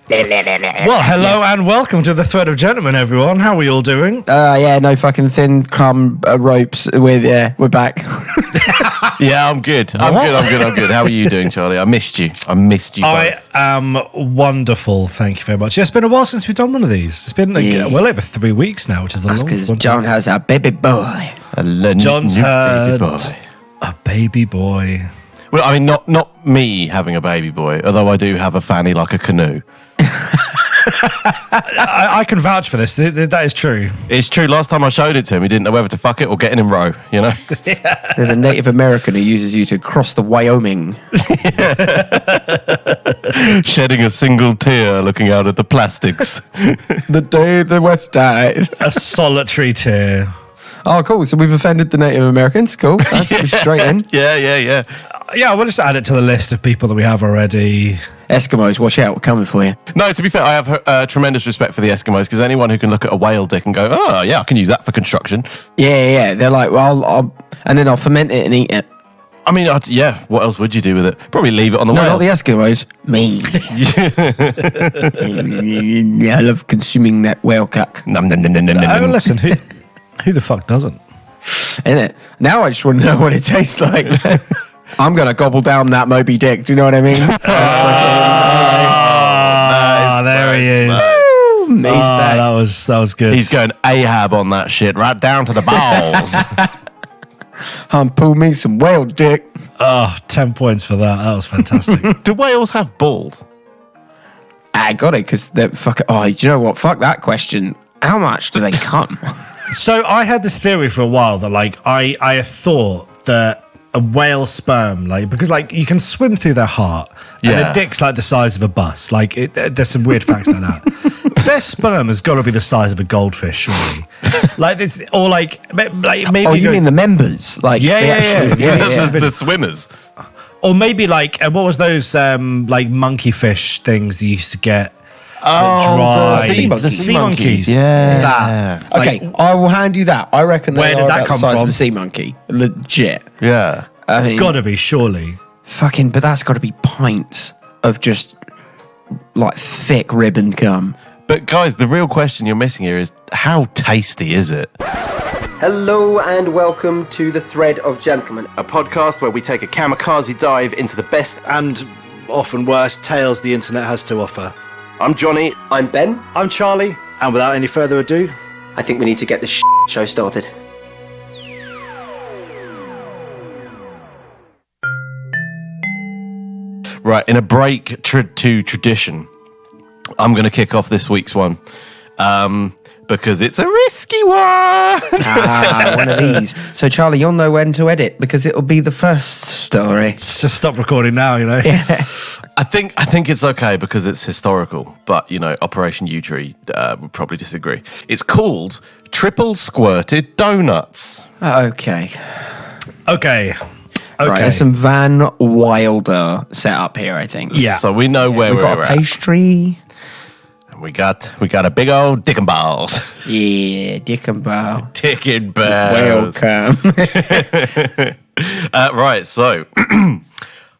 Well, hello and welcome to the Thread of Gentlemen, everyone. How are we all doing? Yeah, no fucking thin crumb ropes. We're back. Yeah, I'm good. I'm good. How are you doing, Charlie? I missed you both. I am wonderful. Thank you very much. Yeah, it's been a while since we've done one of these. It's been well over 3 weeks now, which is a That's long because one. John has a baby boy. John's had baby boy. a baby boy. Well, I mean, not me having a baby boy, although I do have a fanny like a canoe. I can vouch for this. That is true. It's true. Last time I showed it to him, he didn't know whether to fuck it or get in row, you know? There's a Native American who uses you to cross the Wyoming. Shedding a single tear looking out at the plastics. The day the West died. A solitary tear. Oh, cool. So we've offended the Native Americans. Cool. That's straight in. Yeah. Yeah, we'll just add it to the list of people that we have already. Eskimos, watch out. We're coming for you. No, to be fair, I have tremendous respect for the Eskimos, because anyone who can look at a whale dick and go, oh, yeah, I can use that for construction. Yeah. They're like, well, and then I'll ferment it and eat it. I mean, yeah, what else would you do with it? Probably leave it on the No, whale. not the Eskimos. Me. Yeah, I love consuming that whale cuck. Listen, who the fuck doesn't? Innit? Now I just want to know what it tastes like. I'm going to gobble down that Moby Dick. Do you know what I mean? There he is. He's back. That was good. He's going Ahab on that shit, right down to the balls. Pull me some whale dick. 10 points for that. That was fantastic. Do whales have balls? I got it, because they're fucking... Oh, do you know what? Fuck that question. How much do they come? So I had this theory for a while that, like, I thought that a whale sperm, like, because, like, you can swim through their heart, and Yeah. their dick's like the size of a bus. Like, there's some weird facts like that. Their sperm has got to be the size of a goldfish, surely. Like, it's or like maybe. Oh, you mean the members? Like, Yeah, The swimmers. Or maybe like what was those like monkey fish things you used to get? The sea sea monkeys. Yeah. that. Okay, I will hand you that. I reckon Where they did are that about come the size from? of a sea monkey. Legit. Yeah. I It's mean, got to be, surely. fucking, but that's got to be pints of just like thick ribbon gum. But guys, the real question you're missing here is, how tasty is it? Hello and welcome to the Thread of Gentlemen. A podcast where we take a kamikaze dive into the best. And often worse tales the internet has to offer. I'm Johnny. I'm Ben. I'm Charlie, and without any further ado, I think we need to get this show started. Right, in a break to tradition, I'm going to kick off this week's one. Because it's a risky one. One of these. So, Charlie, you'll know when to edit because it'll be the first story. just stop recording now, you know. I think it's okay because it's historical, but, you know, Operation U-Tree would probably disagree. It's called Triple Squirted Doughnuts. Okay. Okay. Right, there's some Van Wilder set up here, I think. Yeah. So we know where We've got we're a at. pastry. We got a big old dick and balls. Yeah, dick and ball. Dick and balls. Welcome. Right, so,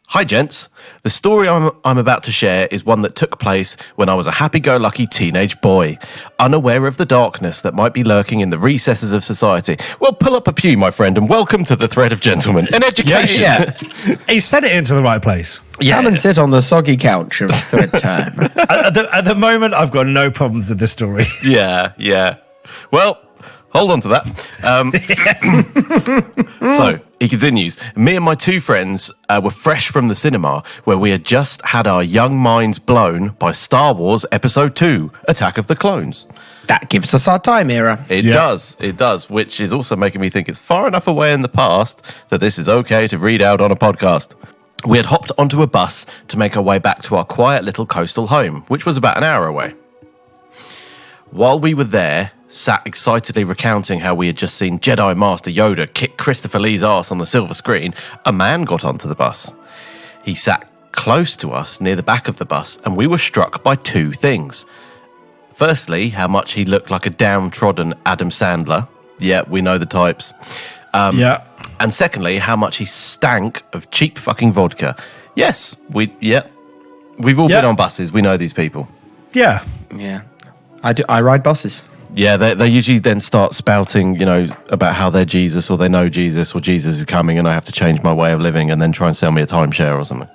hi gents. The story I'm about to share is one that took place when I was a happy-go-lucky teenage boy, unaware of the darkness that might be lurking in the recesses of society. Well, pull up a pew, my friend, and welcome to the Thread of Gentlemen. An education. Yeah. He sent it into the right place. Come and sit on the soggy couch of Thread Time. At the moment, I've got no problems with this story. Yeah. Well, hold on to that. So, he continues. Me and my two friends were fresh from the cinema where we had just had our young minds blown by Star Wars Episode 2, Attack of the Clones. That gives us our time era. It does, which is also making me think it's far enough away in the past that this is okay to read out on a podcast. We had hopped onto a bus to make our way back to our quiet little coastal home, which was about an hour away. While we were there, sat excitedly recounting how we had just seen Jedi Master Yoda kick Christopher Lee's arse on the silver screen, a man got onto the bus. He sat close to us near the back of the bus, and we were struck by two things. Firstly, how much he looked like a downtrodden Adam Sandler. Yeah, we know the types. Yeah. And secondly, how much he stank of cheap fucking vodka. Yes, we've all been on buses. We know these people. Yeah. Yeah. I ride buses. Yeah, they usually then start spouting, about how they're Jesus or they know Jesus or Jesus is coming and I have to change my way of living and then try and sell me a timeshare or something.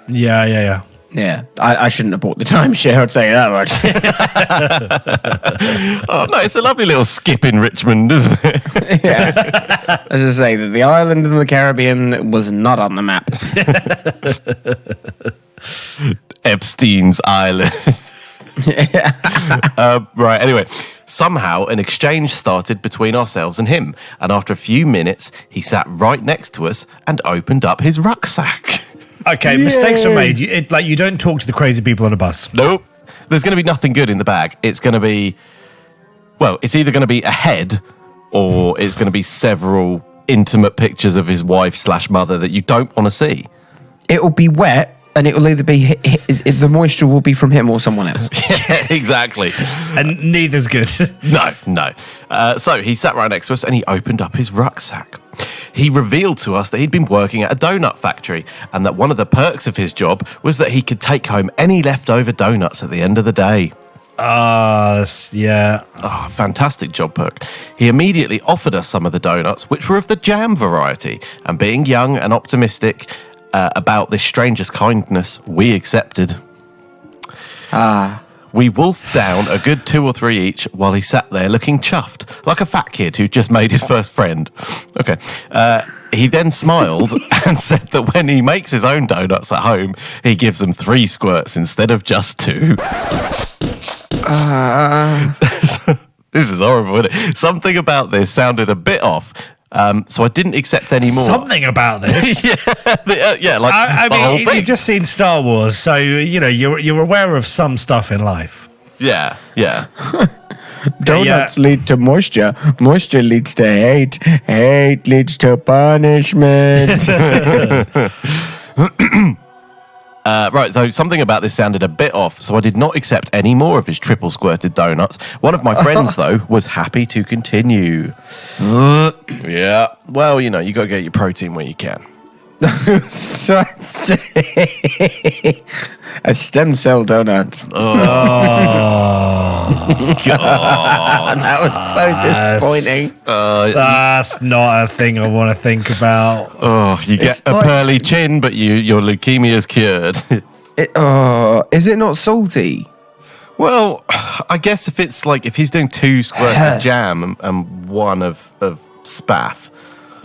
Yeah. Yeah, I shouldn't have bought the timeshare, I'd say that much. Oh, no, it's a lovely little skip in Richmond, isn't it? Yeah. I just say that the island in the Caribbean was not on the map. Epstein's Island. Right, anyway, somehow an exchange started between ourselves and him, and after a few minutes, he sat right next to us and opened up his rucksack. Okay, mistakes are made. You don't talk to the crazy people on a bus. Nope. There's going to be nothing good in the bag. It's going to be, it's either going to be a head or it's going to be several intimate pictures of his wife/mother that you don't want to see. It'll be wet, and it'll either be the moisture will be from him or someone else. Yeah, exactly. And neither's good. No. So he sat right next to us and he opened up his rucksack. He revealed to us that he'd been working at a donut factory and that one of the perks of his job was that he could take home any leftover donuts at the end of the day. Yeah. Oh, fantastic job perk. He immediately offered us some of the donuts, which were of the jam variety, and being young and optimistic about this stranger's kindness, we accepted. We wolfed down a good 2 or 3 each while he sat there looking chuffed, like a fat kid who just made his first friend. Okay. He then smiled and said that when he makes his own donuts at home, he gives them 3 squirts instead of just 2. This is horrible, isn't it? Something about this sounded a bit off. So I didn't accept any more. Something about this. Yeah, like I the whole mean, thing. you've just seen Star Wars, so you're aware of some stuff in life. Yeah. Donuts lead to moisture. Moisture leads to hate. Hate leads to punishment. Right, so something about this sounded a bit off, so I did not accept any more of his triple squirted donuts. One of my friends, though, was happy to continue. Yeah, well, you got to get your protein where you can. A stem cell donut. Oh, God. That was so disappointing. That's not a thing I want to think about. Oh, you get a pearly chin, but your leukemia's cured. Is it not salty? Well, I guess if he's doing 2 squirts of jam and 1 of spaff.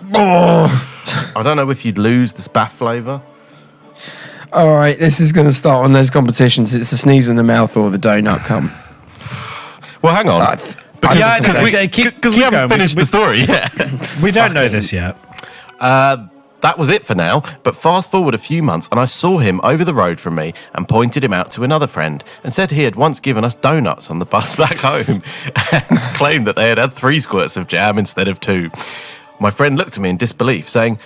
I don't know if you'd lose the spaff flavour. All right, this is going to start on those competitions. It's a sneeze in the mouth or the donut come. Well, hang on. Because we haven't finished the story yet. We don't know this yet. That was it for now, but fast forward a few months and I saw him over the road from me and pointed him out to another friend and said he had once given us donuts on the bus back home and claimed that they had 3 squirts of jam instead of 2. My friend looked at me in disbelief, saying,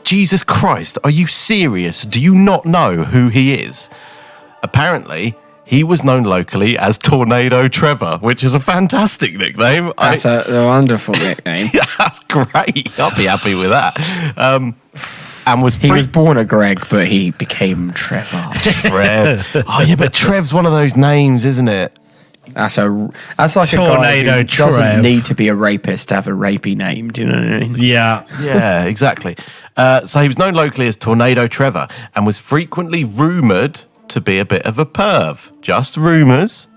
"Jesus Christ, are you serious? Do you not know who he is?" Apparently, he was known locally as Tornado Trevor, which is a fantastic nickname. That's a wonderful nickname. Yeah, that's great. I'll be happy with that. He was born a Greg, but he became Trevor. Trev. Oh, yeah, but Trev's one of those names, isn't it? That's like a guy who doesn't need to be a rapist to have a rapey name. Do you know what I mean? Yeah, exactly. So he was known locally as Tornado Trevor and was frequently rumoured to be a bit of a perv. Just rumours.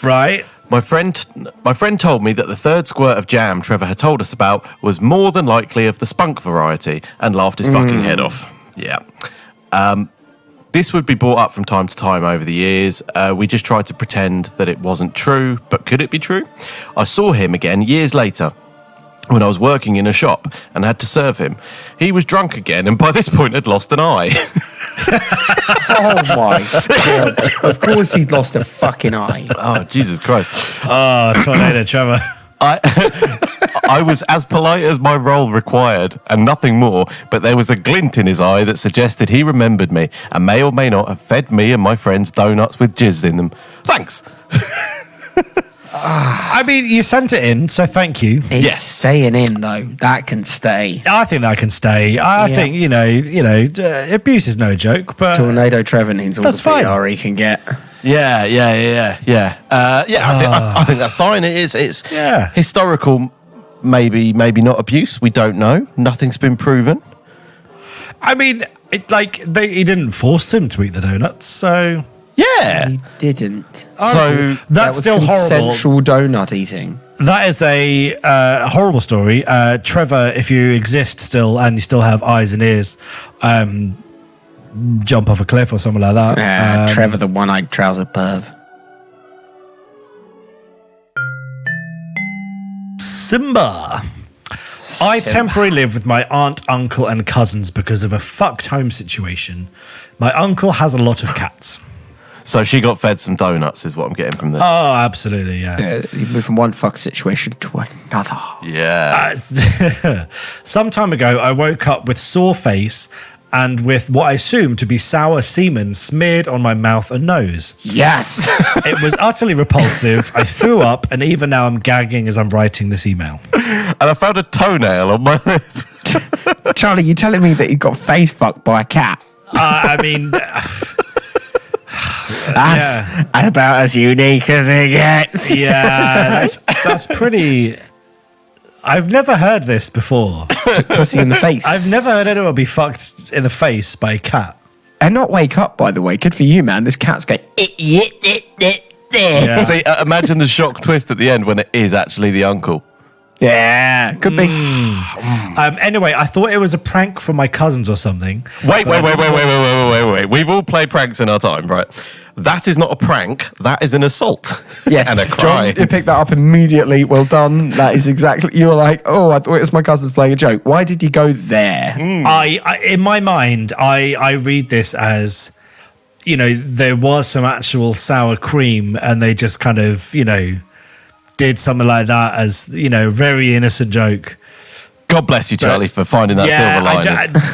right. My friend told me that the 3rd squirt of jam Trevor had told us about was more than likely of the spunk variety and laughed his fucking head off. Yeah. This would be brought up from time to time over the years. We just tried to pretend that it wasn't true, but could it be true? I saw him again years later when I was working in a shop and had to serve him. He was drunk again and by this point had lost an eye. Oh my God. Of course he'd lost a fucking eye. Oh, Jesus Christ. Oh, Tornado Trevor. I was as polite as my role required and nothing more, but there was a glint in his eye that suggested he remembered me and may or may not have fed me and my friends donuts with jizz in them. Thanks. I mean, you sent it in, so thank you. It's staying in, though. That can stay. I think that can stay. I think, abuse is no joke, but... Tornado Trevor needs all That's the fine. PR he can get. Yeah. I think that's fine. It's historical, maybe not abuse. We don't know. Nothing's been proven. I mean, he didn't force him to eat the donuts, so Yeah, He didn't. so that's That was still horrible. consensual donut eating. That is a horrible story. Trevor, if you exist still and you still have eyes and ears, jump off a cliff or something like that. Trevor, the one-eyed trouser perv. Simba. I temporarily live with my aunt, uncle, and cousins because of a fucked home situation. My uncle has a lot of cats. So she got fed some donuts, is what I'm getting from this. Oh, absolutely, yeah. You move from one fuck situation to another. Yeah. Some time ago, I woke up with sore face and with what I assume to be sour semen smeared on my mouth and nose. Yes. It was utterly repulsive. I threw up, and even now I'm gagging as I'm writing this email. And I found a toenail on my lip. Charlie, you telling me that you got face fucked by a cat? I mean, That's about as unique as it gets. yeah, that's pretty. I've never heard this before. Pussy in the face. I've never heard anyone be fucked in the face by a cat. And not wake up, by the way. Good for you, man. This cat's going. Yeah. See, imagine the shock twist at the end when it is actually the uncle. Yeah, could be. Anyway, I thought it was a prank from my cousins or something. Wait. We've all played pranks in our time, right? That is not a prank. That is an assault. Yes, And a cry. John, you picked that up immediately. Well done. That is exactly. You were like, oh, I thought it was my cousins playing a joke. Why did you go there? I in my mind, I read this as, there was some actual sour cream, and they just kind of, did something like that as, very innocent joke. God bless you, Charlie, for finding that silver lining.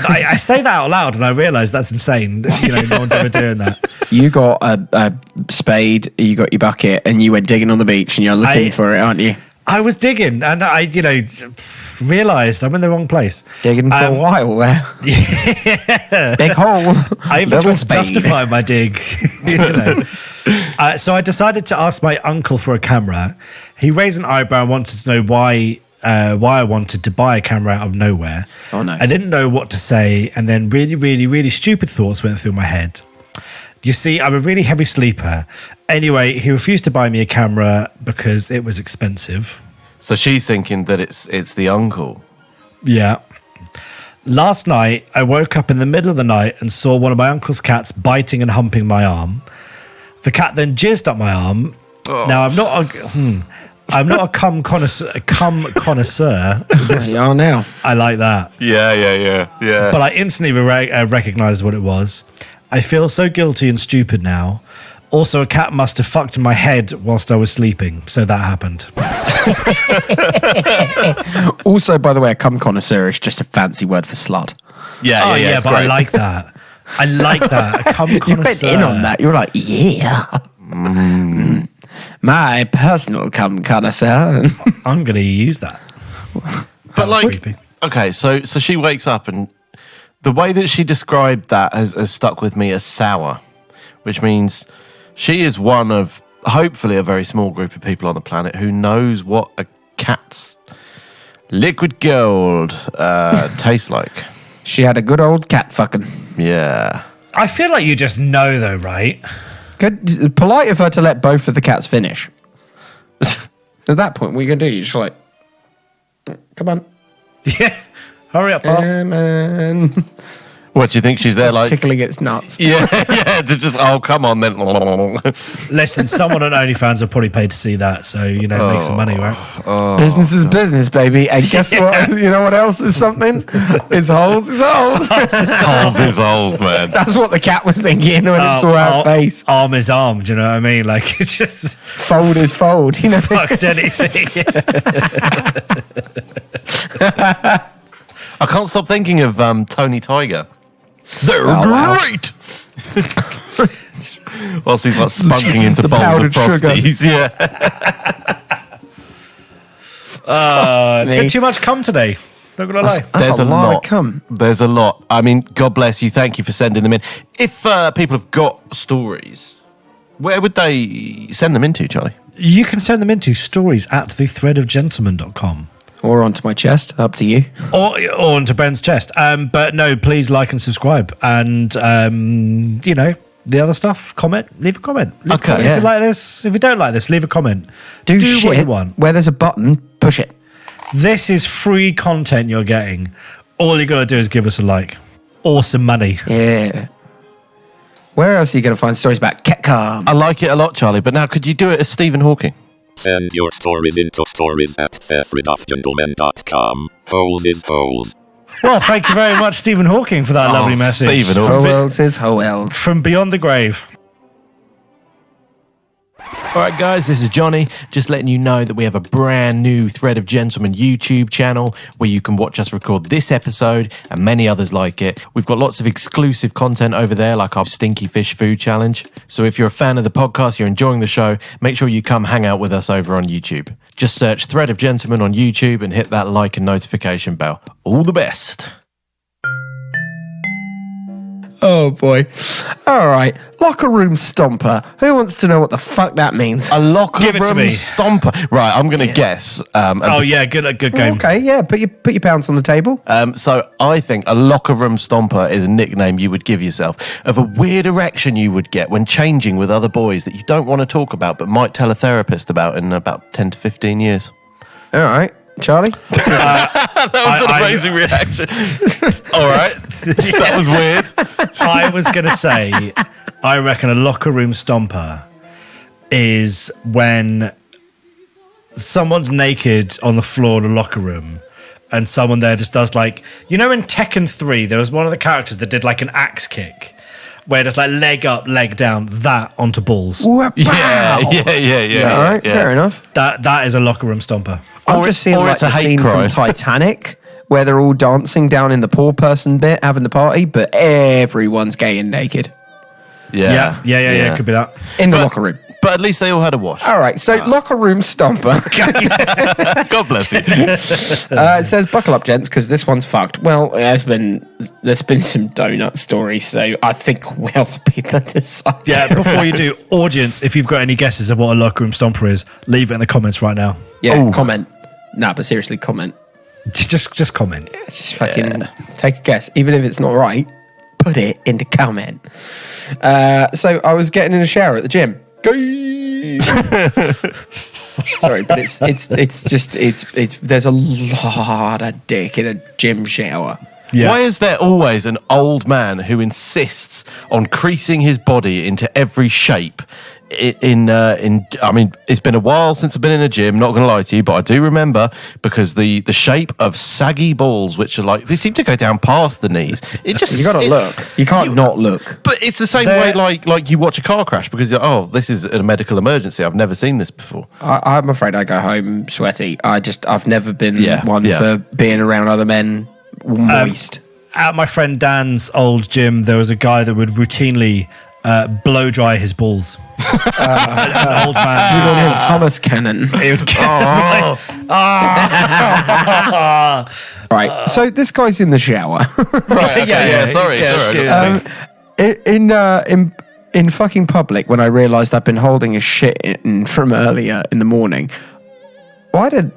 I say that out loud, and I realise that's insane. No one's ever doing that. You got a spade, you got your bucket, and you went digging on the beach, and you're looking for it, aren't you? I was digging, and I, realised I'm in the wrong place. Digging for a while there. Big hole. I even Little tried to spade. justify my dig. So I decided to ask my uncle for a camera. He raised an eyebrow and wanted to know why I wanted to buy a camera out of nowhere. Oh, no. I didn't know what to say, and then really, really, really stupid thoughts went through my head. You see, I'm a really heavy sleeper. Anyway, he refused to buy me a camera because it was expensive. So she's thinking that it's the uncle. Yeah. Last night, I woke up in the middle of the night and saw one of my uncle's cats biting and humping my arm. The cat then jizzed up my arm. Oh. Now, I'm not a cum connoisseur. You are now. I like that. Yeah. But I instantly recognized what it was. I feel so guilty and stupid now. Also, a cat must have fucked in my head whilst I was sleeping, so that happened. Also, by the way, a cum connoisseur is just a fancy word for slut. Yeah, it's but great. I like that. I like that. A cum You went connoisseur. in on that. You were like, yeah. My personal cum connoisseur. I'm going to use that. But like, creepy. okay, so she wakes up, and the way that she described that has stuck with me as sour, which means she is one of hopefully a very small group of people on the planet who knows what a cat's liquid gold tastes like. She had a good old cat fucking. Yeah. I feel like you just know, though, right? Good, polite of her to let both of the cats finish. At that point, what are you going to do? You're just like, come on. Yeah. Hurry up, Bob. Man. What, do you think she's there Starts like... tickling its nuts. Yeah, to just, oh, come on then. Listen, someone on OnlyFans will probably pay to see that, so, make some money, right? Business is business, baby. And guess what? You know what else is something? It's holes, it's holes. Holes is holes, man. That's what the cat was thinking when it saw her face. Arm is arm, do you know what I mean? Like, it's just Fold is fold. You know? fucked anything. I can't stop thinking of Tony Tiger. They're wow. great! Whilst he's like spunking into The bowls of powdered sugar. Frosties. Yeah. Bit too much cum today. Not gonna lie. That's a lot of cum. There's a lot. I mean, God bless you. Thank you for sending them in. If people have got stories, Where would they send them into, Charlie? You can send them into stories@thethreadofgentleman.com. Or onto my chest, up to you. Or onto Ben's chest. But no, please like and subscribe. And, the other stuff, comment, leave a comment. Leave a comment. If you like this, if you don't like this, leave a comment. Do shit what you want. Where there's a button, push it. This is free content you're getting. All you got to do is give us a like. Awesome money. Yeah. Where else are you going to find stories about Ketcom? I like it a lot, Charlie, but now could you do it as Stephen Hawking? Send your stories into stories@thethreadofgentleman.com. Holes is holes. Well, thank you very much, Stephen Hawking, for that lovely message. Stephen Ho Hawking. else is ho else. From beyond the grave. All right, guys, this is Johnny. Just letting you know that we have a brand new Thread of Gentlemen YouTube channel where you can watch us record this episode and many others like it. We've got lots of exclusive content over there, like our Stinky Fish Food Challenge. So if you're a fan of the podcast, you're enjoying the show, make sure you come hang out with us over on YouTube. Just search Thread of Gentlemen on YouTube and hit that like and notification bell. All the best. Oh, boy. All right. Locker room stomper. Who wants to know what the fuck that means? A locker Give it to room me. stomper. Right, I'm going to guess. Good game. Okay, yeah. Put your pounds on the table. So I think a locker room stomper is a nickname you would give yourself of a weird erection you would get when changing with other boys that you don't want to talk about but might tell a therapist about in about 10 to 15 years. All right. Charlie? That was an amazing reaction. All right. That was weird. I was going to say, I reckon a locker room stomper is when someone's naked on the floor in a locker room and someone there just does like, in Tekken 3, there was one of the characters that did like an axe kick where it's like leg up, leg down, that onto balls. Wow. Yeah. All right, fair enough. That is a locker room stomper. I'm just seeing like it's a the hate scene crime. from Titanic where they're all dancing down in the poor person bit, having the party, but everyone's gay and naked Yeah. Could be that. in the locker room. But at least they all had a wash. All right, so locker room stomper. God bless you. It says, buckle up, gents, because this one's fucked. Well, there's been some donut stories, so I think we'll be the decider. Yeah, before you do, audience, if you've got any guesses of what a locker room stomper is, leave it in the comments right now. Yeah, comment. Nah, but seriously, comment. Just comment. Just fucking take a guess. Even if it's not right, put it in the comment. So I was getting in a shower at the gym. Sorry, but it's there's a lot of dick in a gym shower. Yeah. Why is there always an old man who insists on creasing his body into every shape? I mean, it's been a while since I've been in a gym, not going to lie to you, but I do remember because the shape of saggy balls, which are like, they seem to go down past the knees. It just You got to look. You can't not look. But it's the same way like you watch a car crash because you're, oh, this is a medical emergency. I've never seen this before. I'm afraid I go home sweaty. I've never been one Yeah. for being around other men moist. At my friend Dan's old gym, there was a guy that would routinely blow dry his balls. An old man. On his hummus cannon. He would get Right. So this guy's in the shower. Right, okay, sorry. In fucking public, when I realised I'd been holding a shit in from earlier in the morning. Why did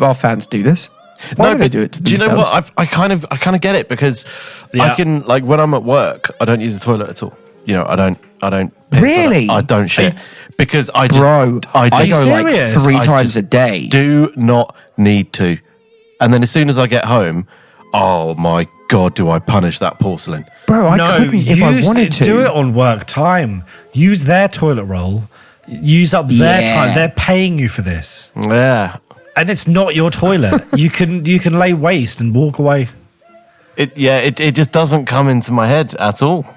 our fans do this? Why do they do it to themselves? Do you know what? I kind of get it because I can, like, when I'm at work, I don't use the toilet at all. I don't. piss. Really? I don't shit because I just, Bro, I go like serious? 3 I times just a day. do not need to. And then as soon as I get home, oh my God, do I punish that porcelain? Bro, I couldn't if I wanted to. Do it on work time. Use their toilet roll. Use up their time. They're paying you for this. Yeah. And it's not your toilet. you can lay waste and walk away. It just doesn't come into my head at all.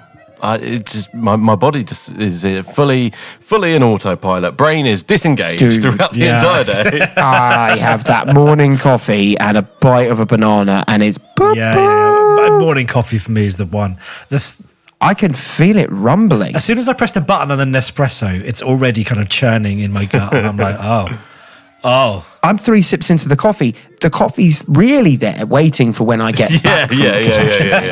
It just my body just is fully in autopilot. Brain is disengaged throughout the entire day. I have that morning coffee and a bite of a banana, and it's Morning coffee for me is the one. I can feel it rumbling. As soon as I press the button on the Nespresso, it's already kind of churning in my gut, and I'm like, oh. I'm 3 sips into the coffee. The coffee's really there, waiting for when I get back from the catastrophe.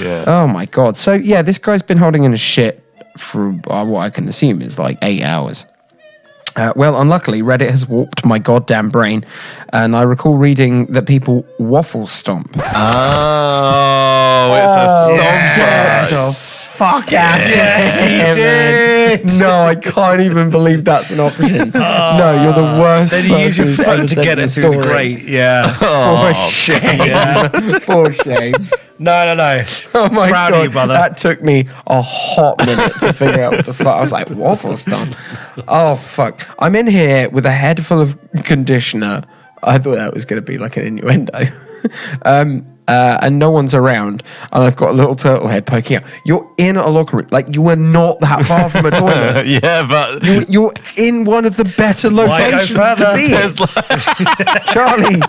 Yeah. Oh my God. So yeah, this guy's been holding in a shit for what I can assume is like 8 hours. Well, unluckily, Reddit has warped my goddamn brain, and I recall reading that people waffle stomp. Oh, it's a stomper. Get the fuck out of here, did. man. No, I can't even believe that's an option. No, you're the worst Then person you use your who's phone ever to sent get me a it through the story. grate. Yeah. For shame. Yeah. For shame. No. Oh my Proud god, of you, brother. that took me a hot minute to figure out what the fuck. I was like, waffle stomp. Oh fuck! I'm in here with a head full of conditioner. I thought that was going to be like an innuendo. And no one's around, and I've got a little turtle head poking out. You're in a locker room, like you are not that far from a toilet. Yeah, but You're in one of the better locations to be in. Charlie,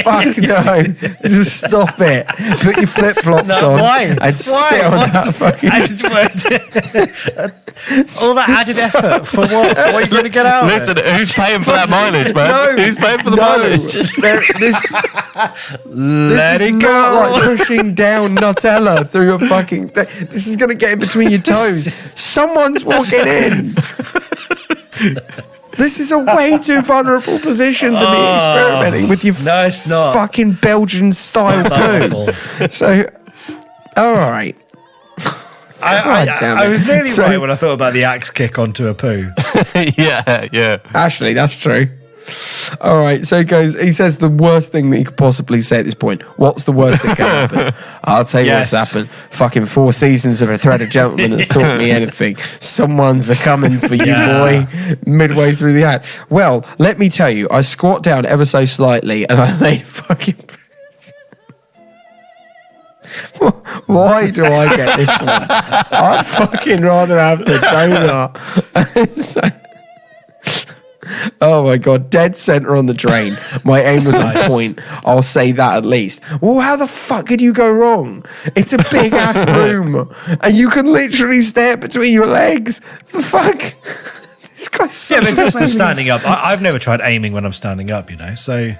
fuck no. Just stop it. Put your flip-flops on and sit on that fucking... All that added effort for what? What are you going to get out of it? listen, who's paying for that mileage, man? No, Who's paying for the mileage? Let This is it not go. like pushing down Nutella through a fucking... This is going to get in between your toes. Someone's walking in. This is a way too vulnerable position to be experimenting with your No, it's not. fucking Belgian-style poo. So, all right. God damn I it. was nearly So- right when I thought about the axe kick onto a poo. yeah. Actually, that's true. All right, so guys, he says the worst thing that you could possibly say at this point. What's the worst that can happen? I'll tell you Yes. what's happened. Fucking 4 seasons of A Threaded Gentleman has taught me anything. Someone's a coming for you, boy, midway through the ad. Well, let me tell you, I squat down ever so slightly and I made fucking... Why do I get this one? I'd fucking rather have the donut. Oh my god, dead center on the drain. My aim was on point. I'll say that at least. Well, how the fuck could you go wrong? It's a big ass room, and you can literally stare between your legs. The fuck? This guy's such Yeah, a but just fucking- standing up. I've never tried aiming when I'm standing up, so...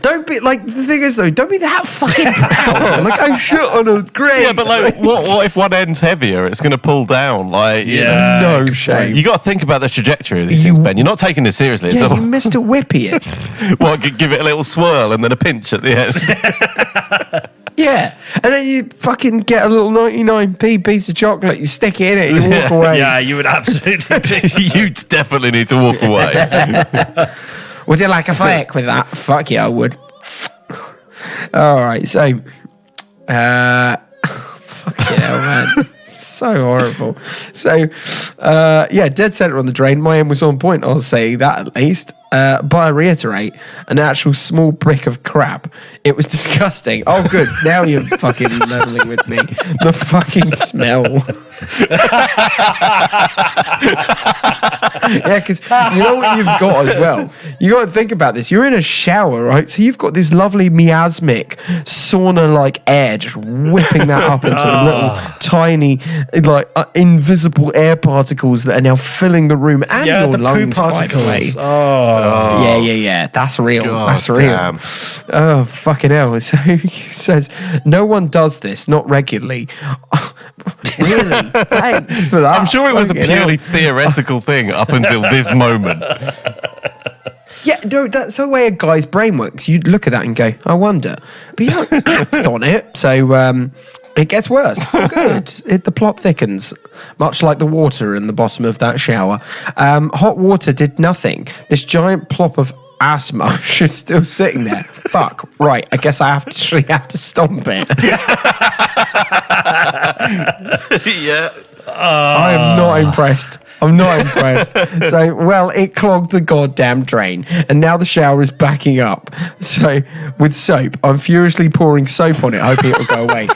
Don't be like, the thing is though, don't be that fucking proud. Like, oh shit, on a great. Yeah, but like, what if one end's heavier? It's going to pull down. Like, you know. No shame. You got to think about the trajectory of these things, Ben. You're not taking this seriously. Yeah, It's all, you missed a whippy it. give it a little swirl and then a pinch at the end. Yeah, and then you fucking get a little 99p piece of chocolate, you stick it in it, you walk away. Yeah, you would absolutely do. You definitely need to walk away. Would you like a flake with that? Fuck yeah, I would. All right, so, fucking hell, man. So horrible. So, yeah, dead center on the drain. My aim was on point, I'll say that at least. But I reiterate, an actual small brick of crap. It was disgusting. Oh, good. Now you're fucking leveling with me. The fucking smell. Yeah, because you know what you've got as well? You got to think about this. You're in a shower, right? So you've got this lovely miasmic, sauna-like air just whipping that up into little tiny, like invisible air particles that are now filling the room and Yeah, your the poo lungs, by the way. particles. Oh. Yeah. That's real. God That's real. damn. Oh, fucking hell. So he says, no one does this, not regularly. Really? Thanks for that. I'm sure it was a Fucking purely hell. theoretical thing up until this moment. Yeah, no, that's the way a guy's brain works. You look at that and go, I wonder. But you don't act on it. So it gets worse. Good. The plot thickens, much like the water in the bottom of that shower. Hot water did nothing. This giant plop of ass mush is still sitting there. Fuck. Right. I guess I actually have to stomp it. Yeah. I am not impressed. I'm not impressed. So, well, it clogged the goddamn drain, and now the shower is backing up. So, with soap, I'm furiously pouring soap on it, hoping it will go away.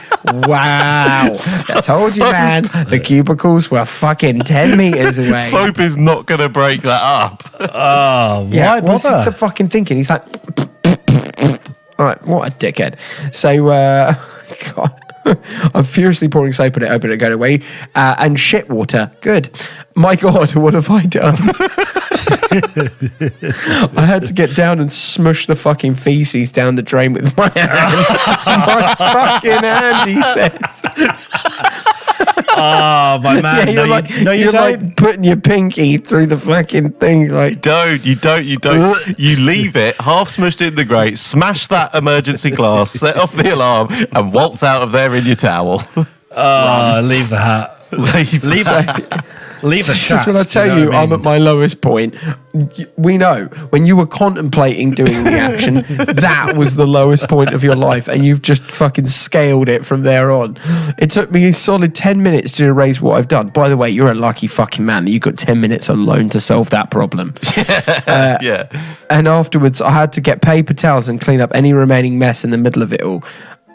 Wow. I told you, man, the cubicles were fucking 10 meters away. Soap is not going to break that up. Oh, Yeah, why what's bother? the fucking thinking? He's like, all right, what a dickhead. So, God. I'm furiously pouring soap on it, hoping it'll go away. And shit water. Good. My God, what have I done? I had to get down and smush the fucking feces down the drain with my hand. My fucking hand, he says. Oh, my man. Yeah, no, like, you, no, you you're don't. like putting your pinky through the fucking thing, like. You don't. You leave it half smushed in the grate, smash that emergency glass, set off the alarm, and waltz out of there in your towel. Leave the hat. Leave a shot. Just when I tell you, I'm at my lowest point. We know when you were contemplating doing the action, that was the lowest point of your life, and you've just fucking scaled it from there on. It took me a solid 10 minutes to erase what I've done. By the way, you're a lucky fucking man that you got 10 minutes alone to solve that problem. Yeah. And afterwards, I had to get paper towels and clean up any remaining mess in the middle of it all.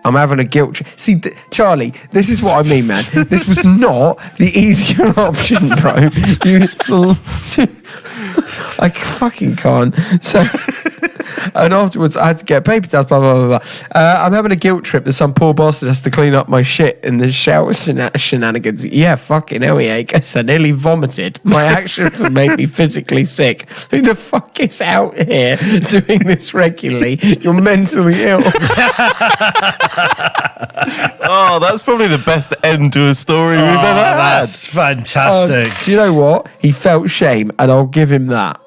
I'm having a guilt trip. See, Charlie, this is what I mean, man. This was not the easier option, bro. I fucking can't. So, and afterwards, I had to get paper towels, blah, blah, blah, blah. I'm having a guilt trip that some poor bastard has to clean up my shit in the shower shenanigans. Yeah, fucking hell, yeah. I guess I nearly vomited. My actions have made me physically sick. Who the fuck is out here doing this regularly? You're mentally ill. Oh, that's probably the best end to a story we've ever had. That's fantastic. Do you know what? He felt shame, and I'll give him that.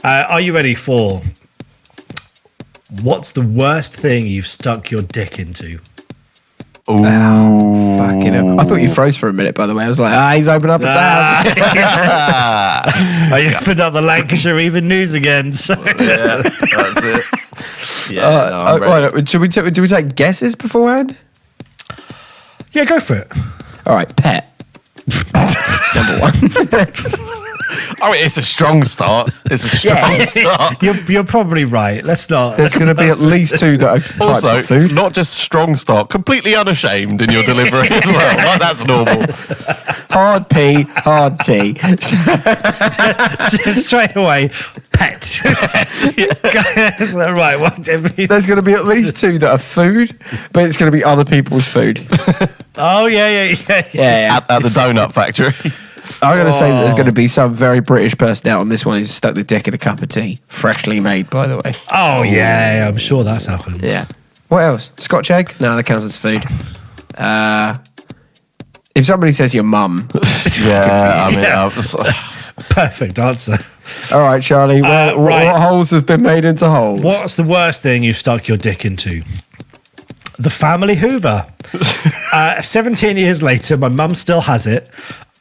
Are you ready for what's the worst thing you've stuck your dick into? Fucking hell. I thought you froze for a minute, by the way. I was like, he's opened up a tab. I opened up the Lancashire Even News again. So. Yeah, that's it. Yeah, no, I'm ready. Right, do we take guesses beforehand? Yeah, go for it. All right, pet. Number one. Oh, it's a strong start. It's a strong start. You're probably right. Let's not. There's going to be at least two that are types Also, of food. not just strong start, completely unashamed in your delivery as well. Like, that's normal. Hard P, hard T. Straight away, pet. Right. There's going to be at least two that are food, but it's going to be other people's food. Oh, yeah. At the donut factory. I'm going to say that there's going to be some very British person out on this one who's stuck the dick in a cup of tea. Freshly made, by the way. Oh, yeah. I'm sure that's happened. Yeah. What else? Scotch egg? No, that counts as food. If somebody says your mum. Yeah, I mean, Yeah. Perfect answer. All right, Charlie. What holes have been made into holes? What's the worst thing you've stuck your dick into? The family Hoover. 17 years later, my mum still has it.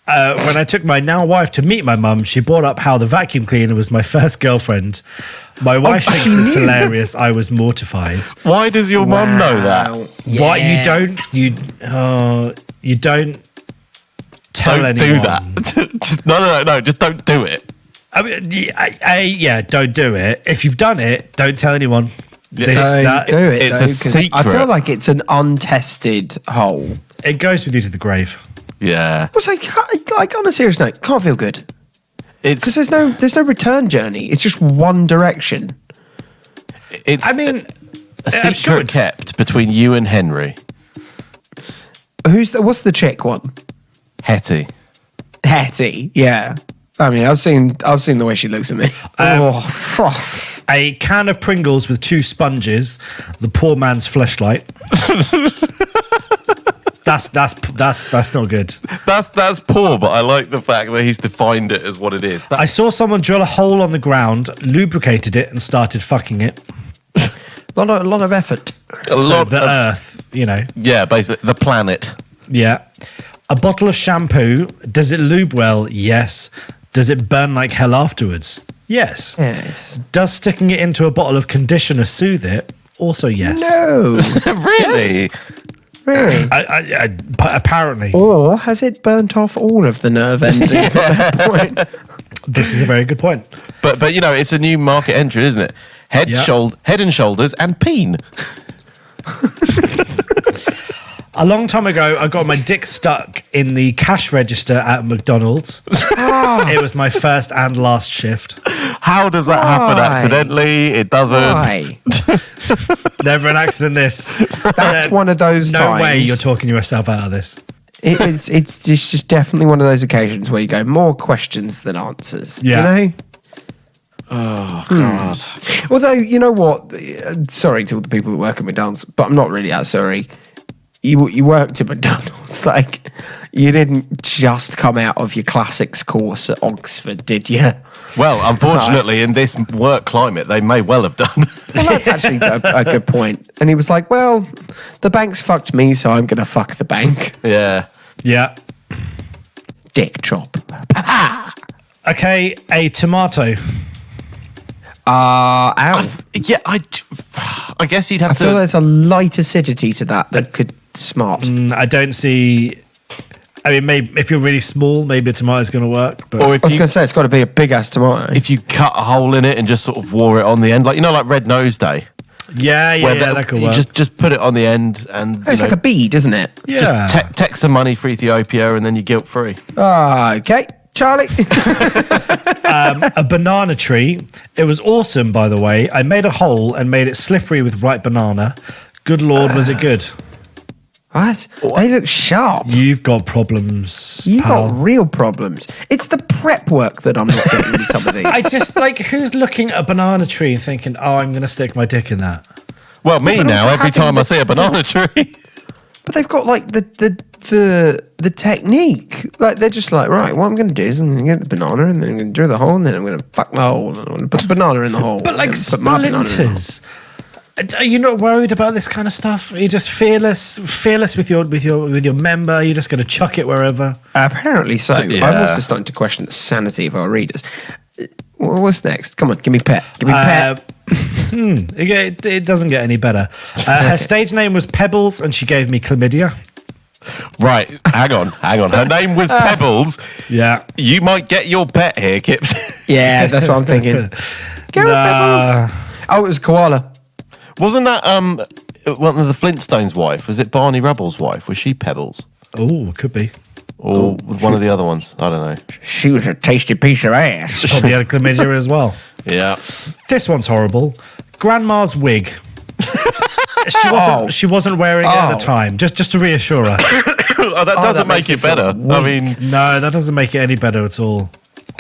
When I took my now wife to meet my mum, she brought up how the vacuum cleaner was my first girlfriend. My wife thinks it's hilarious. I was mortified. Why does your mum know that? Yeah. Why you don't tell Don't anyone? do that. No. Just don't do it. I mean, yeah, don't do it. If you've done it, don't tell anyone. Do it. It's though, a 'cause secret. I feel like it's an untested hole. It goes with you to the grave. Yeah. What's like on a serious note? Can't feel good because there's no return journey. It's just one direction. It's I mean, a secret kept between you and Henry. What's the chick one? Hetty. Yeah. I mean, I've seen the way she looks at me. A can of Pringles with 2 sponges. The poor man's fleshlight. That's not good. That's poor, but I like the fact that he's defined it as what it is. I saw someone drill a hole on the ground, lubricated it, and started fucking it. A lot of effort. Earth, you know. Yeah, basically the planet. Yeah. A bottle of shampoo. Does it lube well? Yes. Does it burn like hell afterwards? Yes. Yes. Does sticking it into a bottle of conditioner soothe it? Also yes. No. Really? Really? Apparently. Or has it burnt off all of the nerve endings at that point? This is a very good point. But you know, it's a new market entry, isn't it? Head and shoulders and peen. A long time ago, I got my dick stuck in the cash register at McDonald's. It was my first and last shift. How does that happen accidentally? It doesn't. Why? Never an accident, this. That's one of those times. No way you're talking yourself out of this. It's just definitely one of those occasions where you go, more questions than answers. Yeah. You know? Oh, God. Although, you know what? Sorry to all the people that work at McDonald's, but I'm not really that sorry. You worked at McDonald's. Like, you didn't just come out of your classics course at Oxford, did you? Well, unfortunately, in this work climate, they may well have done. Well, that's actually a good point. And he was like, well, the bank's fucked me, so I'm going to fuck the bank. Yeah. Yeah. Dick chop. Okay, a tomato. Ow. Yeah, I guess you'd have I to... feel there's a light acidity to that could smart. I don't see. I mean, maybe if you're really small, maybe a tomato's going to work. But Or if I was you, going to say, it's got to be a big-ass tomato. if you cut a hole in it and just sort of wore it on the end, like, you know, like Red Nose Day. yeah, that could you work. just put it on the end and It's like a bead, isn't it? yeah. just take some money for Ethiopia and then you're guilt-free. Okay, Charlie. A banana tree. It was awesome, by the way. I made a hole and made it slippery with ripe banana. Good Lord, was it good? What? They look sharp. You've got problems. You pal. got real problems. It's the prep work that I'm not getting with some of these. I just like, who's looking at a banana tree and thinking, "Oh, I'm going to stick my dick in that." Well, me but now, also every having time I see a banana tree. But they've got like the technique. Like they're just like, right, what I'm going to do is I'm going to get the banana and then I'm going to drill the hole and then I'm going to fuck the hole and I'm going to put the banana in the hole. But like and put my banana in the hole. splinters. Are you not worried about this kind of stuff? Are you just fearless with your member? You're just going to chuck it wherever. Apparently so. Yeah. I'm also starting to question the sanity of our readers. What's next? Come on, give me pet. Give me pet. It doesn't get any better. Her stage name was Pebbles, and she gave me chlamydia. Right, hang on. Her name was Pebbles. Yeah. You might get your pet here, Kips. Yeah, that's what I'm thinking. Go on, Pebbles. Oh, it was koala. Wasn't that one of the Flintstones' wife? Was it Barney Rubble's wife? Was she Pebbles? Oh, could be. Or one of the other ones? I don't know. She was a tasty piece of ass. She probably had chlamydia as well. Yeah. This one's horrible. Grandma's wig. She wasn't wearing it at the time. Just to reassure her. Oh, that doesn't make it better. I mean, No, that doesn't make it any better at all.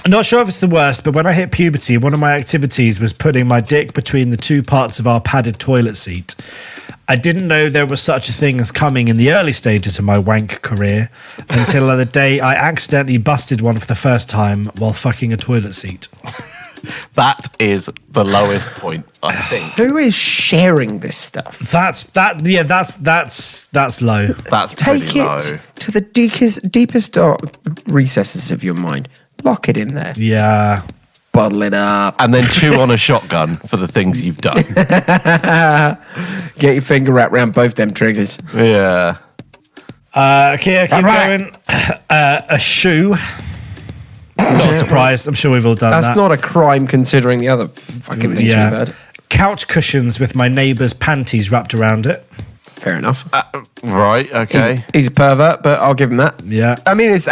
I'm not sure if it's the worst, but when I hit puberty, one of my activities was putting my dick between the two parts of our padded toilet seat. I didn't know there was such a thing as coming in the early stages of my wank career until the day I accidentally busted one for the first time while fucking a toilet seat. that is the lowest point, I think. Who is sharing this stuff? That's low. That's Take pretty low. it to the deepest dark recesses of your mind. Lock it in there. Yeah. Bottle it up. And then chew on a shotgun for the things you've done. Get your finger wrapped around both them triggers. Yeah. Okay, I keep going. A shoe. Not a surprise. I'm sure we've all done that. That's not a crime considering the other fucking things we've heard. Couch cushions with my neighbour's panties wrapped around it. Fair enough. Right, okay. He's a pervert, but I'll give him that. Yeah. I mean, it's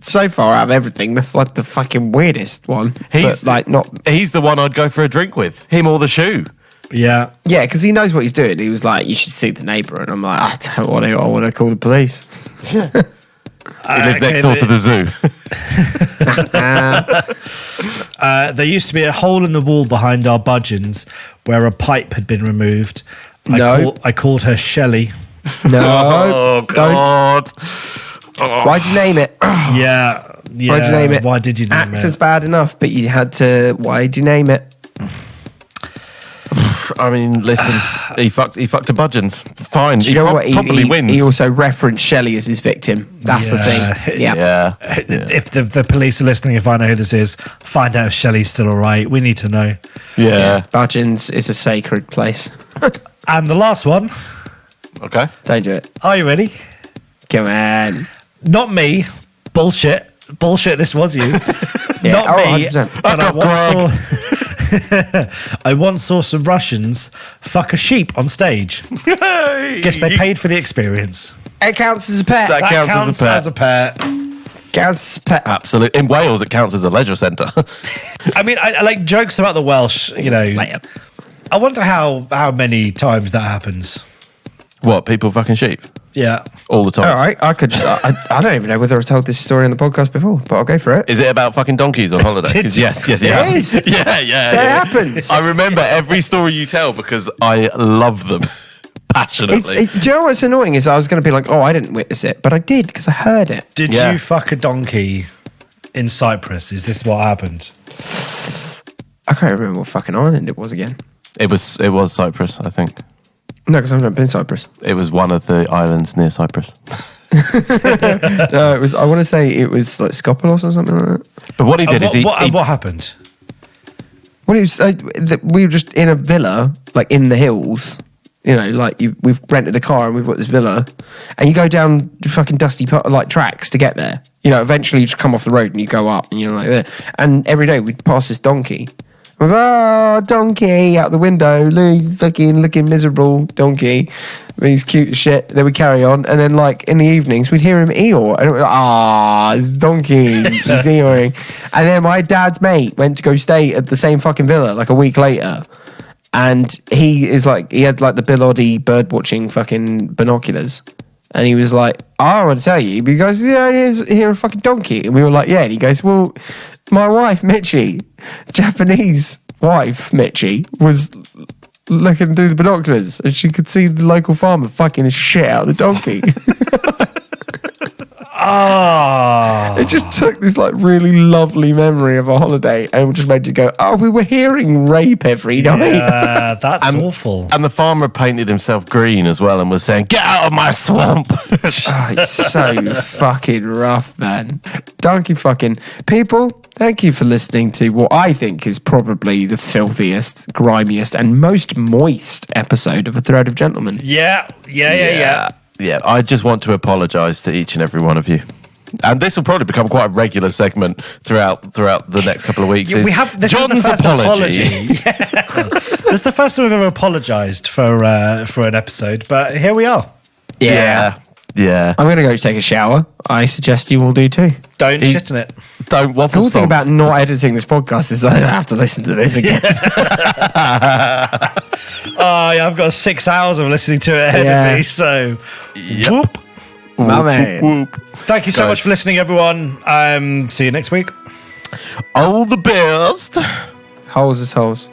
so far out of everything. That's like the fucking weirdest one. He's But, like not. He's the one I'd go for a drink with. Him or the shoe. Yeah. Yeah, because he knows what he's doing. He was like, "You should see the neighbour," and I'm like, "I don't want to. I want to call the police." He lives next door to the zoo. There used to be a hole in the wall behind our budgeons where a pipe had been removed. I called her Shelley. No, Oh, don't. God. Why'd you name it? Yeah. Why'd you name it? Why did you name Actor's it? bad enough, but you had to. Why'd you name it? I mean, listen, he fucked a budgeons. Fine, Do you know what? probably wins. He also referenced Shelley as his victim. That's the thing. Yeah. Yeah. If the police are listening, if I know who this is, find out if Shelley's still all right. We need to know. Yeah. Budgeons is a sacred place. And the last one. Okay. Don't do it. Are you ready? Come on. Not me. Bullshit. This was you. Yeah. Not me. 100%. But I once saw some Russians fuck a sheep on stage. Guess they paid for the experience. It counts as a pet. That counts as a pet. Counts as a pet. Absolutely. In Wales, it counts as a leisure centre. I mean, I like jokes about the Welsh, you know. I wonder how many times that happens. What, people fucking sheep? Yeah. all the time. All right, I don't even know whether I told this story on the podcast before, but I'll go for it. Is it about fucking donkeys on holiday? 'Cause yes, It is. yeah. So it happens. I remember every story you tell because I love them passionately. Do you know what's annoying is I was going to be like, oh, I didn't witness it, but I did because I heard it. Did Yeah. you fuck a donkey in Cyprus? Is this what happened? I can't remember what fucking island it was again. It was Cyprus, I think. No, because I've never been to Cyprus. It was one of the islands near Cyprus. No, it was. I want to say it was like Skopelos or something like that. But what he did is he What happened? Well, it was, we were just in a villa, like in the hills. You know, like we've rented a car and we've got this villa, and you go down the fucking dusty like tracks to get there. You know, eventually you just come off the road and you go up, and you're like there. And every day we'd pass this donkey. I'm like, oh, donkey out the window, fucking looking miserable donkey. He's cute as shit. Then we carry on, and then like in the evenings we'd hear him eeyore, and we're like, it's donkey, he's eeyoring. And then my dad's mate went to go stay at the same fucking villa like a week later. And he had like the Bill Oddie bird watching fucking binoculars. And he was like, I want to tell you, because hear a fucking donkey. And we were like, yeah. And he goes, well, my wife, Mitchie, Japanese wife, Mitchie, was looking through the binoculars and she could see the local farmer fucking the shit out of the donkey. Oh. It just took this like really lovely memory of a holiday and just made you go, oh, we were hearing rape every night. Yeah, that's awful. And the farmer painted himself green as well and was saying, get out of my swamp. Oh, it's so fucking rough, man. Donkey fucking people. Thank you for listening to what I think is probably the filthiest, grimiest, and most moist episode of A Thread of Gentlemen. Yeah. Yeah, I just want to apologise to each and every one of you. And this will probably become quite a regular segment throughout the next couple of weeks. Yeah, we have this John's is the first apology. Yeah. This is the first time we've ever apologised for an episode, but here we are. Yeah. I'm going to go take a shower. I suggest you all do too. Don't shit in it. Don't The waffle cool thing stomp. about not editing this podcast is I don't have to listen to this again. Oh, yeah, I've got 6 hours of listening to it ahead of me, so whoop. My man. Thank you so much for listening, everyone. See you next week. All the best. Holes is holes.